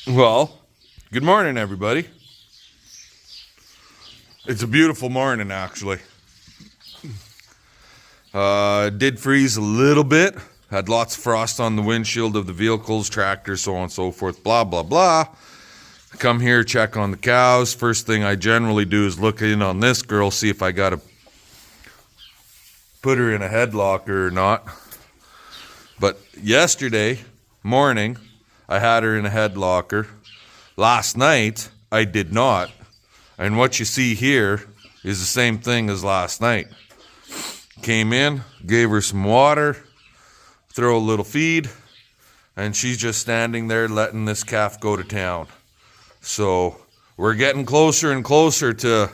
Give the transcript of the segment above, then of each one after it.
Well, good morning, everybody. It's a beautiful morning, actually. Did freeze a little bit. Had lots of frost on the windshield of the vehicles, tractors, so on and so forth, blah, blah, blah. Come here, check on the cows. First thing I generally do is look in on this girl, see if I got to put her in a headlocker or not. But yesterday morning, I had her in a headlocker. Last night, I did not. And what you see here is the same thing as last night. Came in, gave her some water, throw a little feed, and she's just standing there letting this calf go to town. So we're getting closer and closer to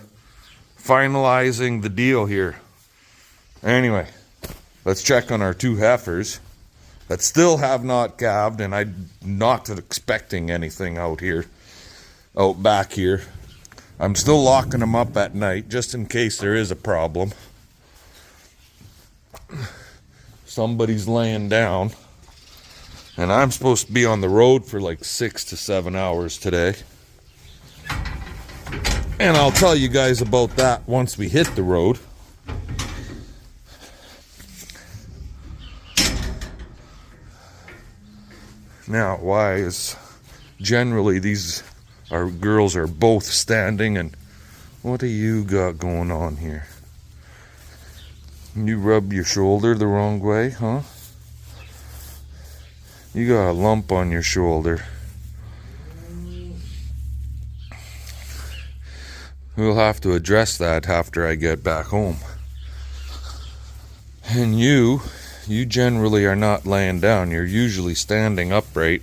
finalizing the deal here. Anyway, let's check on our two heifers that still have not calved, and I'm not expecting anything out back here. I'm still locking them up at night just in case there is a problem. Somebody's laying down, and I'm supposed to be on the road for like 6 to 7 hours today. And I'll tell you guys about that once we hit the road. Now, why is generally these our girls are both standing, and what do you got going on here? You rub your shoulder the wrong way, huh? You got a lump on your shoulder. We'll have to address that after I get back home. And you generally are not laying down. You're usually standing upright.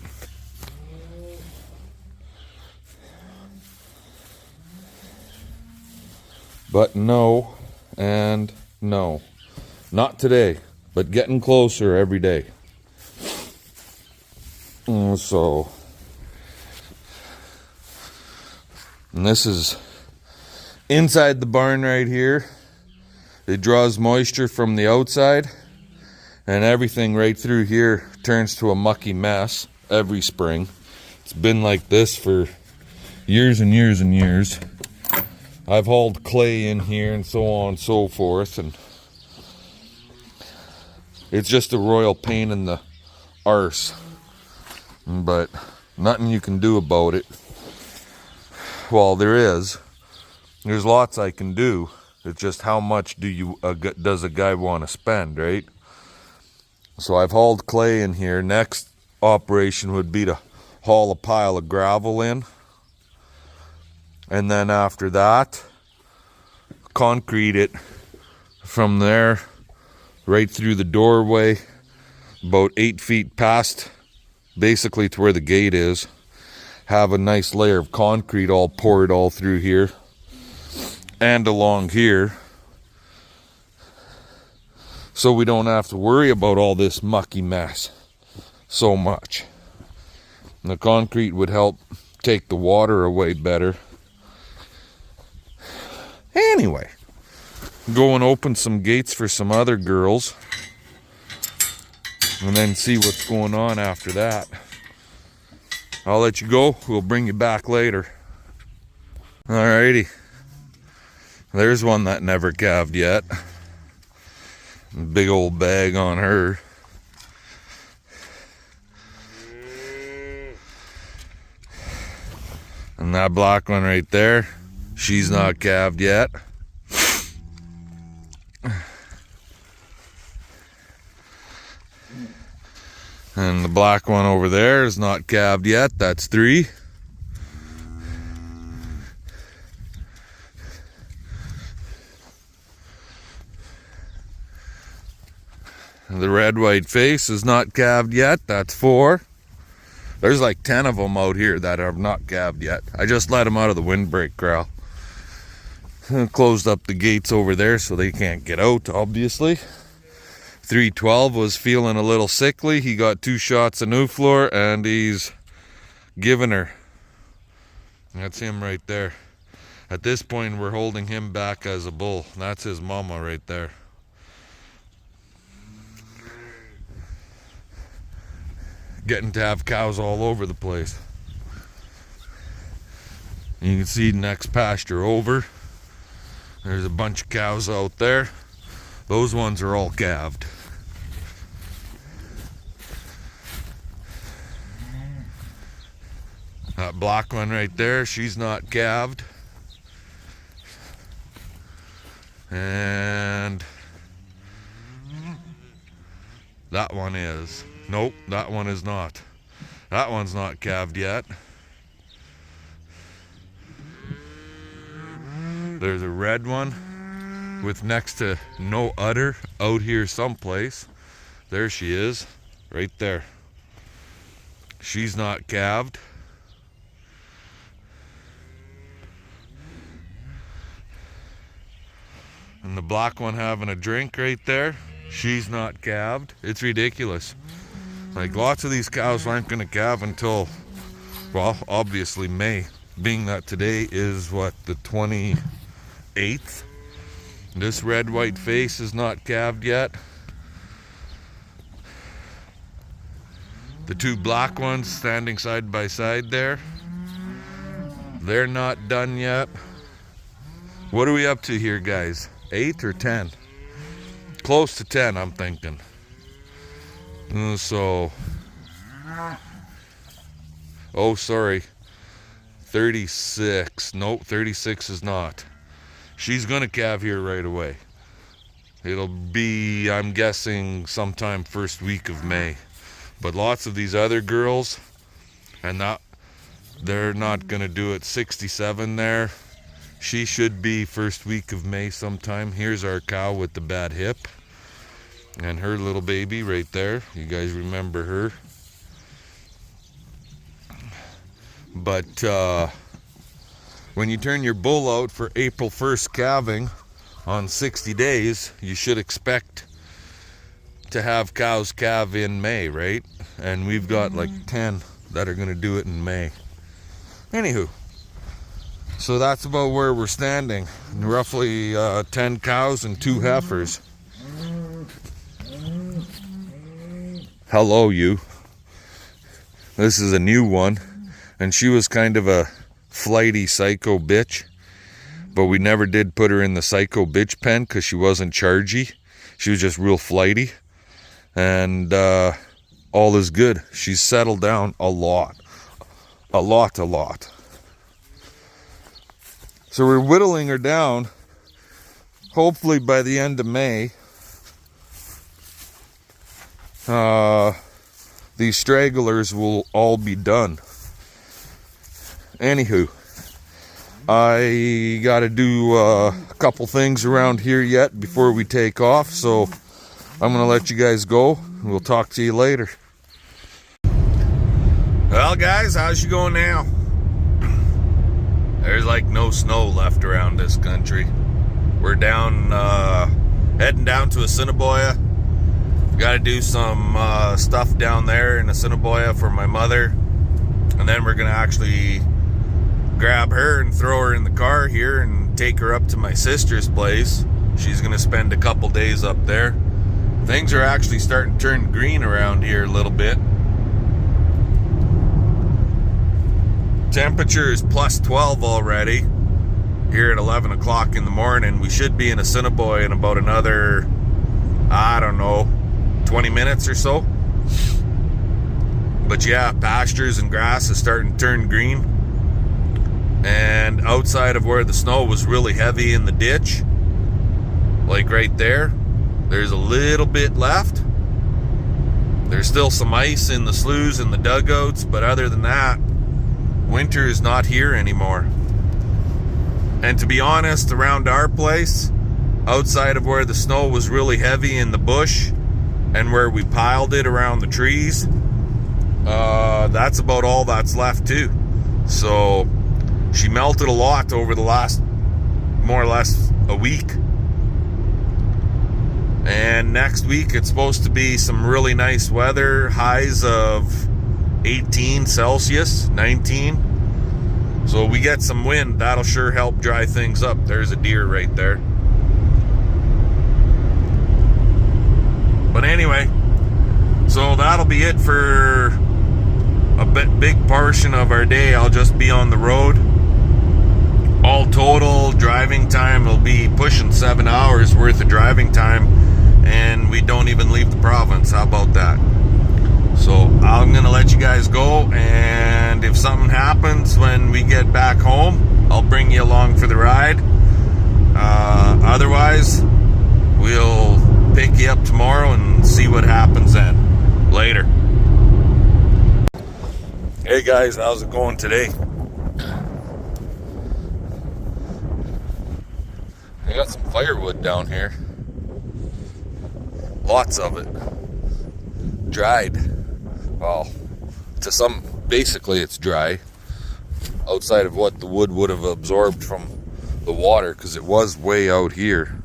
But no, and no. Not today, but getting closer every day. So, and this is inside the barn right here. It draws moisture from the outside, and everything right through here turns to a mucky mess every spring. It's been like this for years and years and years. I've hauled clay in here and so on and so forth, and it's just a royal pain in the arse. But nothing you can do about it. Well, there's lots I can do. It's just how much does a guy want to spend, right? So I've hauled clay in here. Next operation would be to haul a pile of gravel in. And then after that, concrete it from there right through the doorway, about 8 feet past, basically to where the gate is. Have a nice layer of concrete all poured all through here and along here, so we don't have to worry about all this mucky mess so much. And the concrete would help take the water away better. Anyway, go and open some gates for some other girls, and then see what's going on after that. I'll let you go. We'll bring you back later. Alrighty. There's one that never calved yet. Big old bag on her. And that black one right there, she's not calved yet. And the black one over there is not calved yet. That's 3. The red white face is not calved yet. That's 4. There's like 10 of them out here that have not calved yet. I just let them out of the windbreak corral. Closed up the gates over there so they can't get out, obviously. 312 was feeling a little sickly. He got 2 shots of Nuflor, and he's giving her. That's him right there. At this point, we're holding him back as a bull. That's his mama right there. Getting to have cows all over the place. You can see next pasture over. There's a bunch of cows out there. Those ones are all calved. That black one right there, she's not calved. And that one is. Nope, that one is not. That one's not calved yet. There's a red one with next to no udder out here someplace. There she is, right there. She's not calved. And the black one having a drink right there, she's not calved. It's ridiculous. Like, lots of these cows aren't going to calve until, well, obviously May, being that today is what, the 28th. This red white face is not calved yet. The two black ones standing side by side there, they're not done yet. What are we up to here, guys? 8 or 10? Close to 10, I'm thinking. So, oh, sorry, 36. Nope, 36 is not. She's gonna calve here right away. It'll be, I'm guessing, sometime first week of May. But lots of these other girls, and that, they're not gonna do it. 67 there. She should be first week of May sometime. Here's our cow with the bad hip. And her little baby right there. You guys remember her. But when you turn your bull out for April 1st calving on 60 days, you should expect to have cows calve in May, right? And we've got like 10 that are going to do it in May. Anywho. So that's about where we're standing. Roughly 10 cows and 2 heifers. Hello, you. This is a new one. And she was kind of a flighty psycho bitch. But we never did put her in the psycho bitch pen because she wasn't chargy. She was just real flighty. And all is good. She's settled down a lot. A lot. So we're whittling her down. Hopefully by the end of May, these stragglers will all be done. Anywho, I got to do a couple things around here yet before we take off. So I'm going to let you guys go. We'll talk to you later. Well, guys, how's you going now? There's like no snow left around this country. We're down, heading down to Assiniboia. Got to do some stuff down there in Assiniboia for my mother. And then we're going to actually grab her and throw her in the car here and take her up to my sister's place. She's going to spend a couple days up there. Things are actually starting to turn green around here a little bit. Temperature is plus 12 already here at 11 o'clock in the morning. We should be in Assiniboia in about another, I don't know, 20 minutes or so. But yeah, pastures and grass is starting to turn green. And outside of where the snow was really heavy in the ditch, like right there, there's a little bit left. There's still some ice in the sloughs and the dugouts, but other than that, winter is not here anymore. And to be honest, around our place, outside of where the snow was really heavy in the bush and where we piled it around the trees, that's about all that's left too. So she melted a lot over the last more or less a week. And next week it's supposed to be some really nice weather, highs of 18 Celsius, 19. So we get some wind, that'll sure help dry things up. There's a deer right there. But anyway, so that'll be it for a big portion of our day. I'll just be on the road. all total driving time will be pushing 7 hours worth of driving time, and we don't even leave the province. How about that? So I'm gonna let you guys go, and if something happens when we get back home, I'll bring you along for the ride. Otherwise, we'll pick you up tomorrow and see what happens then. Later. Hey guys, how's it going today? I got some firewood down here. Lots of it. Dried. Well, basically it's dry. Outside of what the wood would have absorbed from the water, because it was way out here.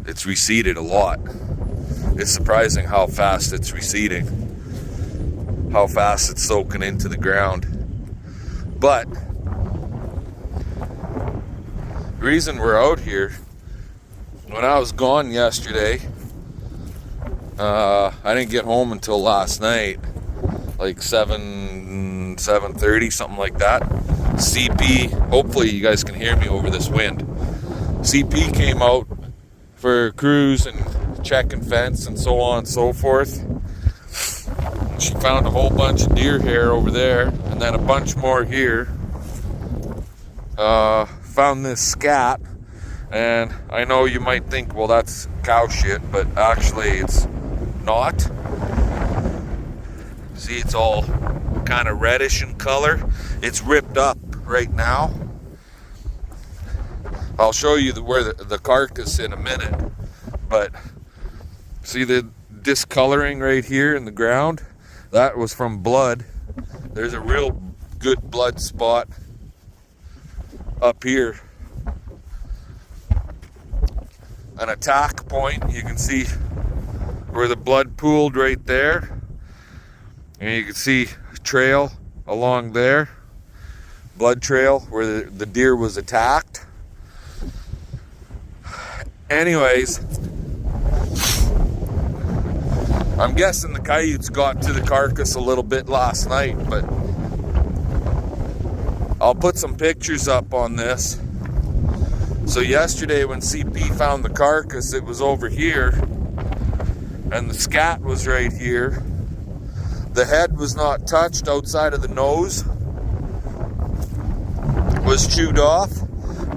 It's receded a lot. It's surprising how fast it's receding. How fast it's soaking into the ground. But the reason we're out here, when I was gone yesterday, I didn't get home until last night, like 7:30, something like that. CP, hopefully you guys can hear me over this wind. CP came out for a cruise and checking fence and so on and so forth. She found a whole bunch of deer hair over there, and then a bunch more here. Found this scat, and I know you might think, well, that's cow shit, but actually it's not. See, it's all kind of reddish in color. It's ripped up right now. I'll show you where the carcass in a minute, but see the discoloring right here in the ground? That was from blood. There's a real good blood spot up here. An attack point, you can see where the blood pooled right there. And you can see a trail along there. Blood trail where the deer was attacked. Anyways, I'm guessing the coyotes got to the carcass a little bit last night, but I'll put some pictures up on this. So yesterday when CP found the carcass, it was over here, and the scat was right here. The head was not touched outside of the nose. Was chewed off,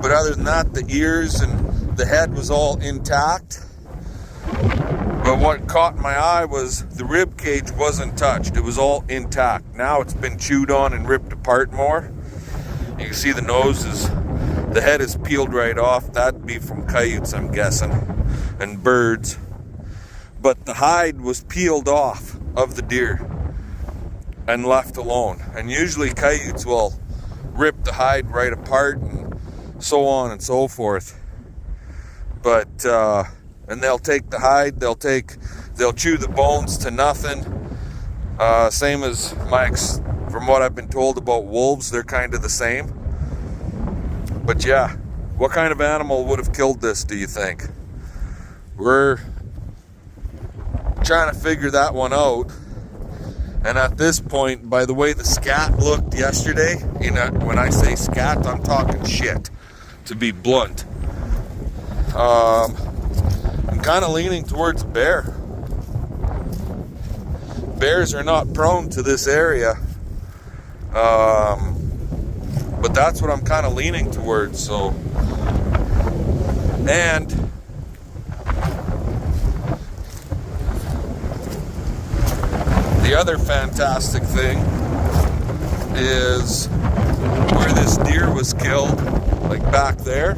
but other than that, the ears and the head was all intact. But what caught my eye was the rib cage wasn't touched. It was all intact. Now it's been chewed on and ripped apart more. You can see the the head is peeled right off. That'd be from coyotes, I'm guessing, and birds. But the hide was peeled off of the deer and left alone. And usually coyotes will rip the hide right apart and so on and so forth. But and they'll take the hide, they'll chew the bones to nothing. Same as from what I've been told about wolves, they're kind of the same. But yeah, what kind of animal would have killed this, do you think? We're trying to figure that one out. And at this point, by the way the scat looked yesterday, when I say scat, I'm talking shit, to be blunt. I'm kind of leaning towards a bear. Bears are not prone to this area. But that's what I'm kind of leaning towards, so. And the other fantastic thing is where this deer was killed, like back there.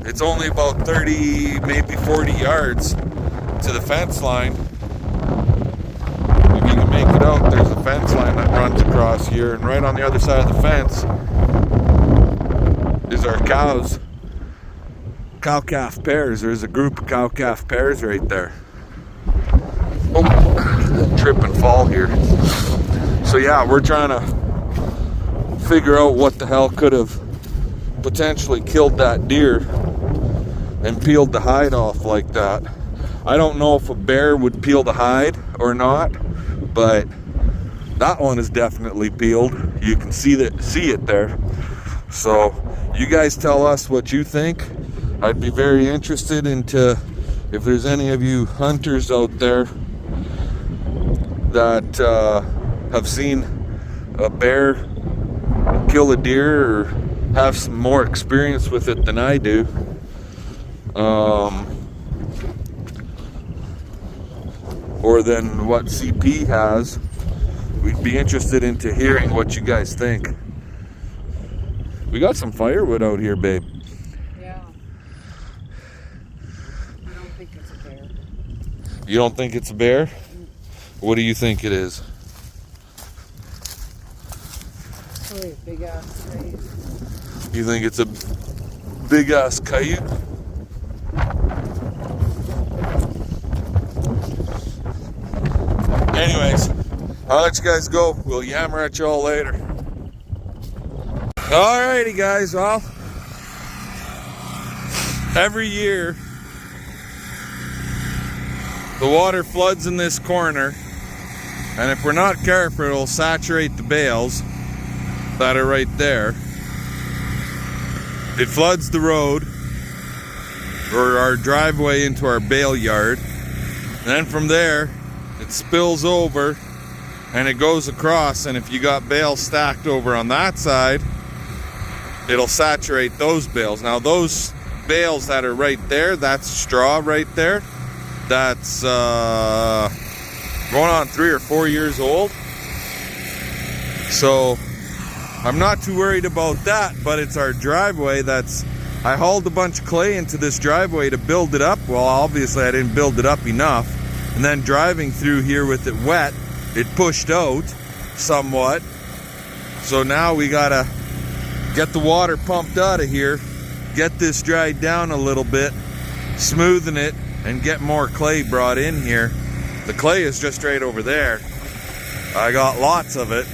It's only about 30, maybe 40 yards to the fence line. If you can make it out, there's a fence line that runs across here, and right on the other side of the fence is our cows. Cow-calf pairs. There's a group of cow-calf pairs right there. Oh, trip and fall here. So yeah, we're trying to figure out what the hell could have potentially killed that deer and peeled the hide off like that. I don't know if a bear would peel the hide or not, but that one is definitely peeled. You can see it there. So you guys tell us what you think. I'd be very interested into if there's any of you hunters out there that have seen a bear kill a deer or have some more experience with it than I do. Or than what CP has. We'd be interested into hearing what you guys think. We got some firewood out here, babe. Yeah. I don't think it's a bear. You don't think it's a bear? What do you think it is? Probably a big ass coyote. You think it's a big ass coyote? Anyways, I'll let you guys go. We'll yammer at y'all later. Alrighty guys, well, every year the water floods in this corner, and if we're not careful, it'll saturate the bales that are right there. It floods the road or our driveway into our bale yard, and then from there it spills over and it goes across, and if you got bales stacked over on that side, it'll saturate those bales. Now those bales that are right there, that's straw right there, that's going on 3 or 4 years old. So I'm not too worried about that, but it's our driveway I hauled a bunch of clay into this driveway to build it up. Well, obviously I didn't build it up enough. And then driving through here with it wet, it pushed out somewhat. So now we gotta get the water pumped out of here, get this dried down a little bit, smoothen it, and get more clay brought in here. The clay is just right over there. I got lots of it.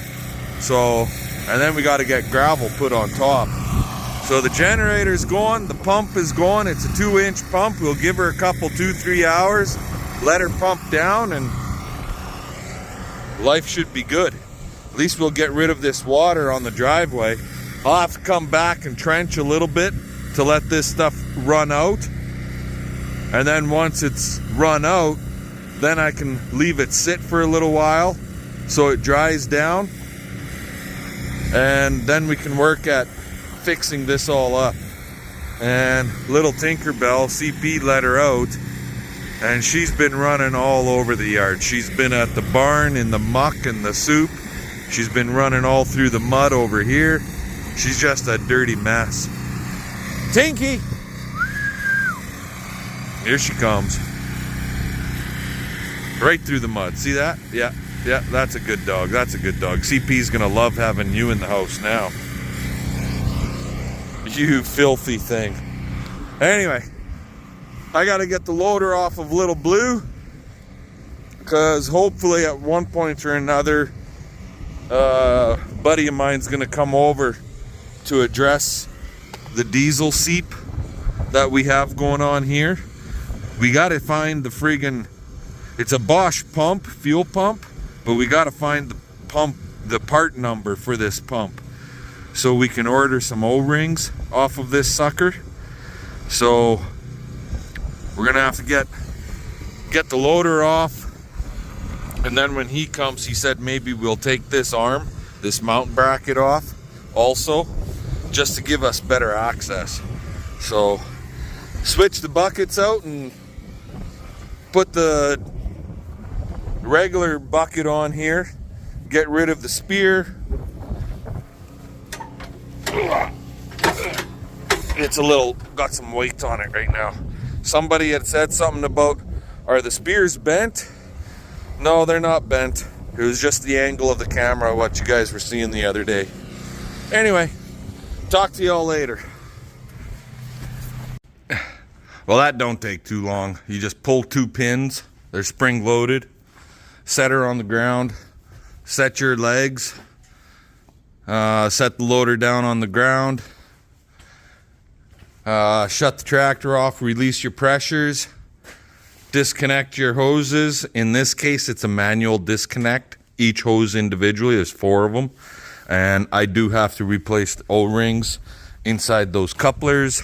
So, and then we got to get gravel put on top. So the generator's going, the pump is going. It's a 2-inch pump. We'll give her a couple, 2-3 hours, let her pump down, and life should be good. At least we'll get rid of this water on the driveway. I'll have to come back and trench a little bit to let this stuff run out. And then once it's run out, then I can leave it sit for a little while so it dries down. And then we can work at fixing this all up. And little Tinkerbell, CP let her out, and she's been running all over the yard. She's been at the barn in the muck and the soup. She's been running all through the mud over here. She's just a dirty mess. Tinky! Here she comes. Right through the mud. See that? Yeah, that's a good dog. That's a good dog. CP's gonna love having you in the house now. You filthy thing. Anyway, I gotta get the loader off of Little Blue, because hopefully at one point or another, buddy of mine's gonna come over to address the diesel seep that we have going on here. We gotta find the friggin', it's a Bosch pump, fuel pump, but we gotta find the part number for this pump so we can order some O-rings off of this sucker. So we're gonna have to get the loader off, and then when he comes, he said maybe we'll take this arm, this mount bracket off also, just to give us better access. So switch the buckets out and put the regular bucket on here, get rid of the spear. It's got some weight on it right now. Somebody had said something about, are the spears bent? No, they're not bent. It was just the angle of the camera, what you guys were seeing the other day. Anyway, talk to y'all later. Well, that don't take too long. You just pull 2 pins. They're spring loaded. Set her on the ground. Set your legs. Set the loader down on the ground. Shut the tractor off. Release your pressures. Disconnect your hoses. In this case, it's a manual disconnect. Each hose individually. There's 4 of them. And I do have to replace the O-rings inside those couplers.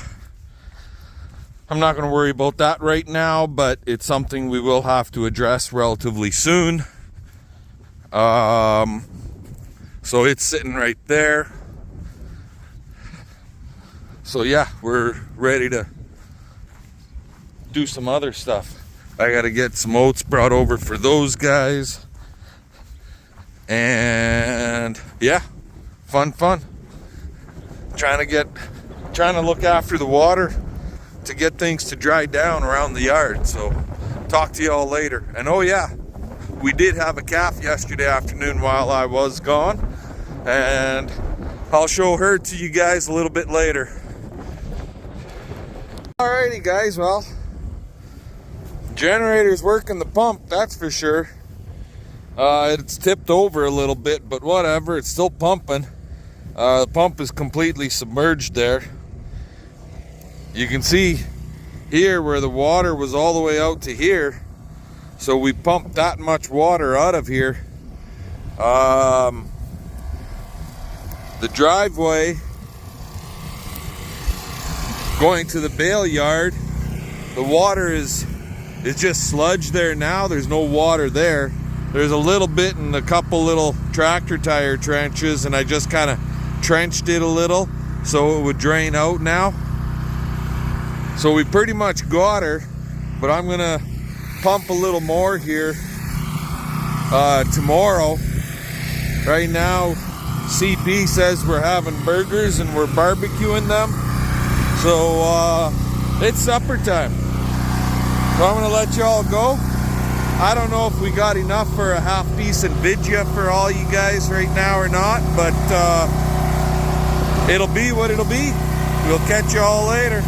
I'm not going to worry about that right now, but it's something we will have to address relatively soon. So it's sitting right there. So yeah, we're ready to do some other stuff. I got to get some oats brought over for those guys. And yeah, fun. Trying to look after the water to get things to dry down around the yard. So talk to y'all later. And oh yeah, we did have a calf yesterday afternoon while I was gone, and I'll show her to you guys a little bit later. Alrighty guys, well, generator's working the pump, that's for sure. It's tipped over a little bit, but whatever, it's still pumping. The pump is completely submerged there. You can see here where the water was all the way out to here. So we pumped that much water out of here. The driveway going to the bale yard, the water is just sludge there now. There's no water there. There's a little bit in a couple little tractor tire trenches, and I just kind of trenched it a little so it would drain out now. So we pretty much got her, but I'm gonna pump a little more here tomorrow. Right now, CP says we're having burgers and we're barbecuing them. So it's supper time. So I'm gonna let y'all go. I don't know if we got enough for a half piece of vidya for all you guys right now or not, but it'll be what it'll be. We'll catch y'all later.